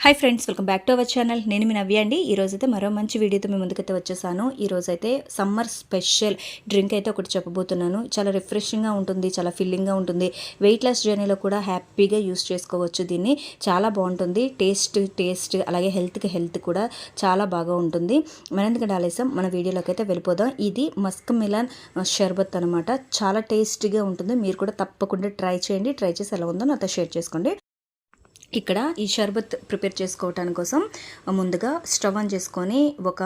Hi friends, welcome back to our channel. నేను మీ నవ్య అండి. ఈరోజైతే మరో మంచి వీడియోతో మీ ముందుకైతే వచ్చేసాను. ఈరోజైతే సమ్మర్ స్పెషల్ డ్రింక్ అయితే ఒకటి చెప్పబోతున్నాను. చాలా రిఫ్రెషింగ్గా ఉంటుంది, చాలా ఫిల్లింగ్గా ఉంటుంది. వెయిట్ లాస్ జర్నీలో కూడా హ్యాపీగా యూస్ చేసుకోవచ్చు దీన్ని. చాలా బాగుంటుంది. టేస్ట్ అలాగే హెల్త్ కూడా చాలా బాగా ఉంటుంది. మరెందుకంటే ఆలస్యం, మన వీడియోలోకి అయితే వెళ్ళిపోదాం. ఇది మస్క్ మిలన్ షర్బత్ అనమాట. చాలా టేస్టీగా ఉంటుంది. మీరు కూడా తప్పకుండా ట్రై చేయండి. ట్రై చేసి ఎలా ఉందో నాతో షేర్ చేసుకోండి. ఇక్కడ ఈ షర్బత్ ప్రిపేర్ చేసుకోవటాని కోసం ముందుగా స్టవ్ ఆన్ చేసుకొని ఒక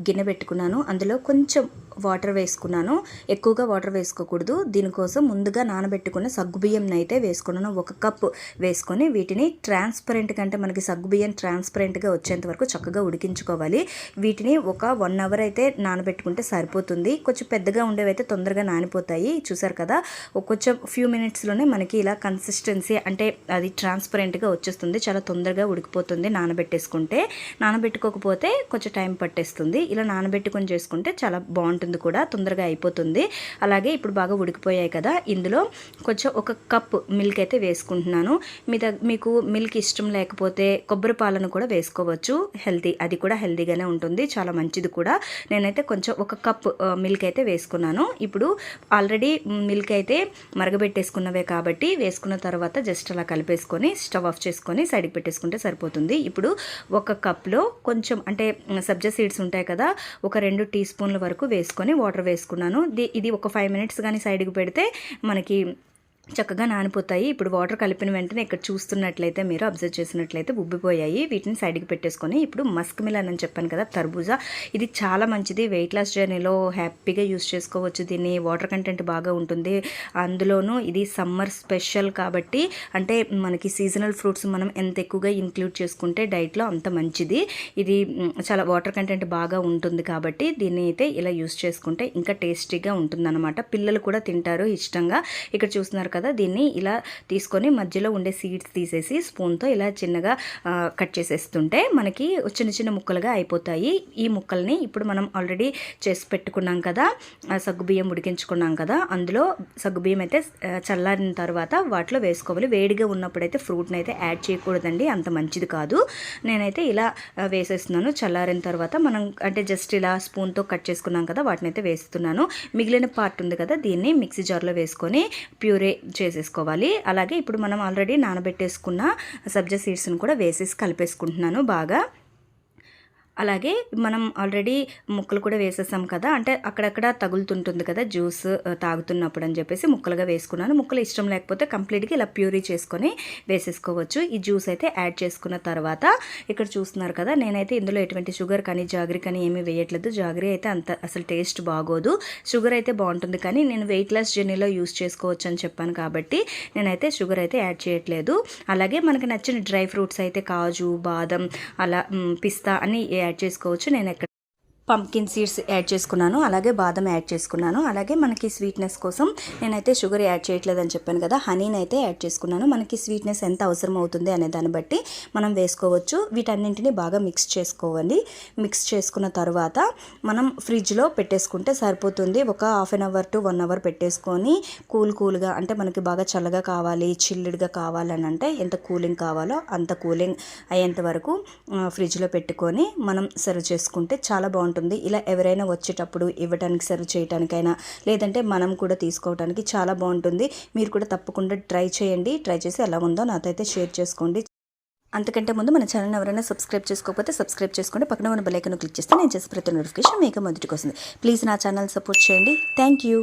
గిన్నె పెట్టుకున్నాను. అందులో కొంచెం వాటర్ వేసుకున్నాను. ఎక్కువగా వాటర్ వేసుకోకూడదు. దీనికోసం ముందుగా నానబెట్టుకున్న సగ్గుబియ్యంని అయితే వేసుకున్నాను. 1 కప్ వేసుకొని వీటిని ట్రాన్స్పరెంట్ కంటే మనకి సగ్గుబియ్యం ట్రాన్స్పరెంట్గా వచ్చేంత వరకు చక్కగా ఉడికించుకోవాలి. వీటిని ఒక 1 అవర్ అయితే నానబెట్టుకుంటే సరిపోతుంది. కొంచెం పెద్దగా ఉండేవి అయితే తొందరగా నానిపోతాయి. చూసారు కదా, కొంచెం ఫ్యూ మినిట్స్లోనే మనకి ఇలా కన్సిస్టెన్సీ అంటే అది ట్రాన్స్పరెంట్గా వచ్చేస్తుంది. చాలా తొందరగా ఉడికిపోతుంది నానబెట్టేసుకుంటే. నానబెట్టుకోకపోతే కొంచెం టైం పట్టేస్తుంది. ఇలా నానబెట్టుకొని చేసుకుంటే చాలా బాగుంటుంది కూడా, తొందరగా అయిపోతుంది. అలాగే ఇప్పుడు బాగా ఉడికిపోయాయి కదా, ఇందులో కొంచెం 1 కప్ మిల్క్ అయితే వేసుకుంటున్నాను. మీకు మిల్క్ ఇష్టం లేకపోతే కొబ్బరి పాలను కూడా వేసుకోవచ్చు. అది కూడా హెల్తీగానే ఉంటుంది, చాలా మంచిది కూడా. నేనైతే కొంచెం 1 కప్ మిల్క్ అయితే వేసుకున్నాను. ఇప్పుడు ఆల్రెడీ మిల్క్ అయితే మరగబెట్టేసుకున్నవే కాబట్టి వేసుకున్న తర్వాత జస్ట్ అలా కలిపేసుకొని స్టవ్ ఆఫ్ చేసుకొని సైడ్కి పెట్టేసుకుంటే సరిపోతుంది. ఇప్పుడు 1 కప్లో కొంచెం అంటే సబ్జా సీడ్స్ ఉంటాయి కదా, ఒక 2 టీ స్పూన్ల వరకు వేసుకొని వాటర్ వేసుకున్నాను. ఇది ఒక 5 మినిట్స్ కానీ సైడ్కి పెడితే మనకి చక్కగా నానిపోతాయి. ఇప్పుడు వాటర్ కలిపిన వెంటనే ఇక్కడ చూస్తున్నట్లయితే, మీరు అబ్జర్వ్ చేసినట్లయితే ఉబ్బిపోయాయి. వీటిని సైడ్కి పెట్టేసుకొని ఇప్పుడు మస్క్ మిలన్ అని చెప్పాను కదా, తర్బూజా. ఇది చాలా మంచిది. వెయిట్ లాస్ జర్నీలో హ్యాపీగా యూస్ చేసుకోవచ్చు దీన్ని. వాటర్ కంటెంట్ బాగా ఉంటుంది. అందులోనూ ఇది సమ్మర్ స్పెషల్ కాబట్టి, అంటే మనకి సీజనల్ ఫ్రూట్స్ మనం ఎంత ఎక్కువగా ఇంక్లూడ్ చేసుకుంటే డైట్లో అంత మంచిది. ఇది చాలా వాటర్ కంటెంట్ బాగా ఉంటుంది కాబట్టి దీన్ని అయితే ఇలా యూస్ చేసుకుంటే ఇంకా టేస్టీగా ఉంటుందన్నమాట. పిల్లలు కూడా తింటారు ఇష్టంగా. ఇక్కడ చూస్తున్నారు కదా, దీన్ని ఇలా తీసుకొని మధ్యలో ఉండే సీడ్స్ తీసేసి స్పూన్తో ఇలా చిన్నగా కట్ చేసేస్తుంటే మనకి చిన్న ముక్కలుగా అయిపోతాయి. ఈ ముక్కల్ని ఇప్పుడు మనం ఆల్రెడీ చేసి పెట్టుకున్నాం కదా, సగ్గుబియ్యం ఉడికించుకున్నాం కదా, అందులో సగ్గుబియ్యం అయితే చల్లారిన తర్వాత వాటిలో వేసుకోవాలి. వేడిగా ఉన్నప్పుడైతే ఫ్రూట్ని అయితే యాడ్ చేయకూడదండి, అంత మంచిది కాదు. నేనైతే ఇలా వేసేస్తున్నాను. చల్లారిన తర్వాత మనం అంటే జస్ట్ ఇలా స్పూన్తో కట్ చేసుకున్నాం కదా, వాటిని అయితే వేస్తున్నాను. మిగిలిన పార్ట్ ఉంది కదా, దీన్ని మిక్సీ జార్లో వేసుకొని ప్యూరే చేసేసుకోవాలి. అలాగే ఇప్పుడు మనం ఆల్రెడీ నానబెట్టేసుకున్న సబ్జా సీడ్స్ని కూడా వేసేసి కలిపేసుకుంటున్నాను బాగా. అలాగే మనం ఆల్రెడీ ముక్కలు కూడా వేసేసాం కదా, అంటే అక్కడక్కడ తగులుతుంటుంది కదా జ్యూస్ తాగుతున్నప్పుడు అని చెప్పేసి ముక్కలుగా వేసుకున్నాను. ముక్కలు ఇష్టం లేకపోతే కంప్లీట్గా ఇలా ప్యూరీ చేసుకొని వేసేసుకోవచ్చు. ఈ జ్యూస్ అయితే యాడ్ చేసుకున్న తర్వాత ఇక్కడ చూస్తున్నారు కదా, నేనైతే ఇందులో ఎటువంటి షుగర్ కానీ జాగరీ కానీ ఏమీ వేయట్లేదు. జాగరీ అయితే అంత అసలు టేస్ట్ బాగోదు. షుగర్ అయితే బాగుంటుంది, కానీ నేను వెయిట్ లాస్ జర్నీలో యూస్ చేసుకోవచ్చు అని చెప్పాను కాబట్టి నేనైతే షుగర్ అయితే యాడ్ చేయట్లేదు. అలాగే మనకి నచ్చిన డ్రై ఫ్రూట్స్ అయితే కాజు, బాదం, అలా పిస్తా అని యాడ్ చేసుకోవచ్చు. నేను ఎక్కడ పంకిన్ సీడ్స్ యాడ్ చేసుకున్నాను, అలాగే బాదం యాడ్ చేసుకున్నాను. అలాగే మనకి స్వీట్నెస్ కోసం నేనైతే షుగర్ యాడ్ చేయట్లేదని చెప్పాను కదా, హనీని అయితే యాడ్ చేసుకున్నాను. మనకి స్వీట్నెస్ ఎంత అవసరం అవుతుంది అనే దాన్ని బట్టి మనం వేసుకోవచ్చు. వీటన్నింటినీ బాగా మిక్స్ చేసుకోవాలి. మిక్స్ చేసుకున్న తర్వాత మనం ఫ్రిడ్జ్లో పెట్టేసుకుంటే సరిపోతుంది. ఒక half an hour to 1 hour పెట్టేసుకొని కూల్గా, అంటే మనకి బాగా చల్లగా కావాలి, చిల్లుడ్గా కావాలని అంటే ఎంత కూలింగ్ కావాలో అంత కూలింగ్ అయ్యేంత వరకు ఫ్రిడ్జ్లో పెట్టుకొని మనం సర్వ్ చేసుకుంటే చాలా బాగుంటుంది. ఇలా ఎవరైనా వచ్చేటప్పుడు ఇవ్వడానికి, సర్వ్ చేయడానికైనా, లేదంటే మనం కూడా తీసుకోవడానికి చాలా బాగుంటుంది. మీరు కూడా తప్పకుండా ట్రై చేయండి. ట్రై చేసి ఎలా ఉందో నాతో అయితే షేర్ చేసుకోండి. అంతకంటే ముందు మన ఛానల్ ఎవరైనా సబ్స్క్రైబ్ చేసుకోకపోతే సబ్స్క్రైబ్ చేసుకోండి. పక్కన ఉన్న బెల్ ఐకాన్ క్లిక్ చేస్తే నేను చేసే ప్రతి నోటిఫికేషన్ మీకు మొదటికి వస్తుంది. ప్లీజ్ నా ఛానల్ సపోర్ట్ చేయండి. Thank you.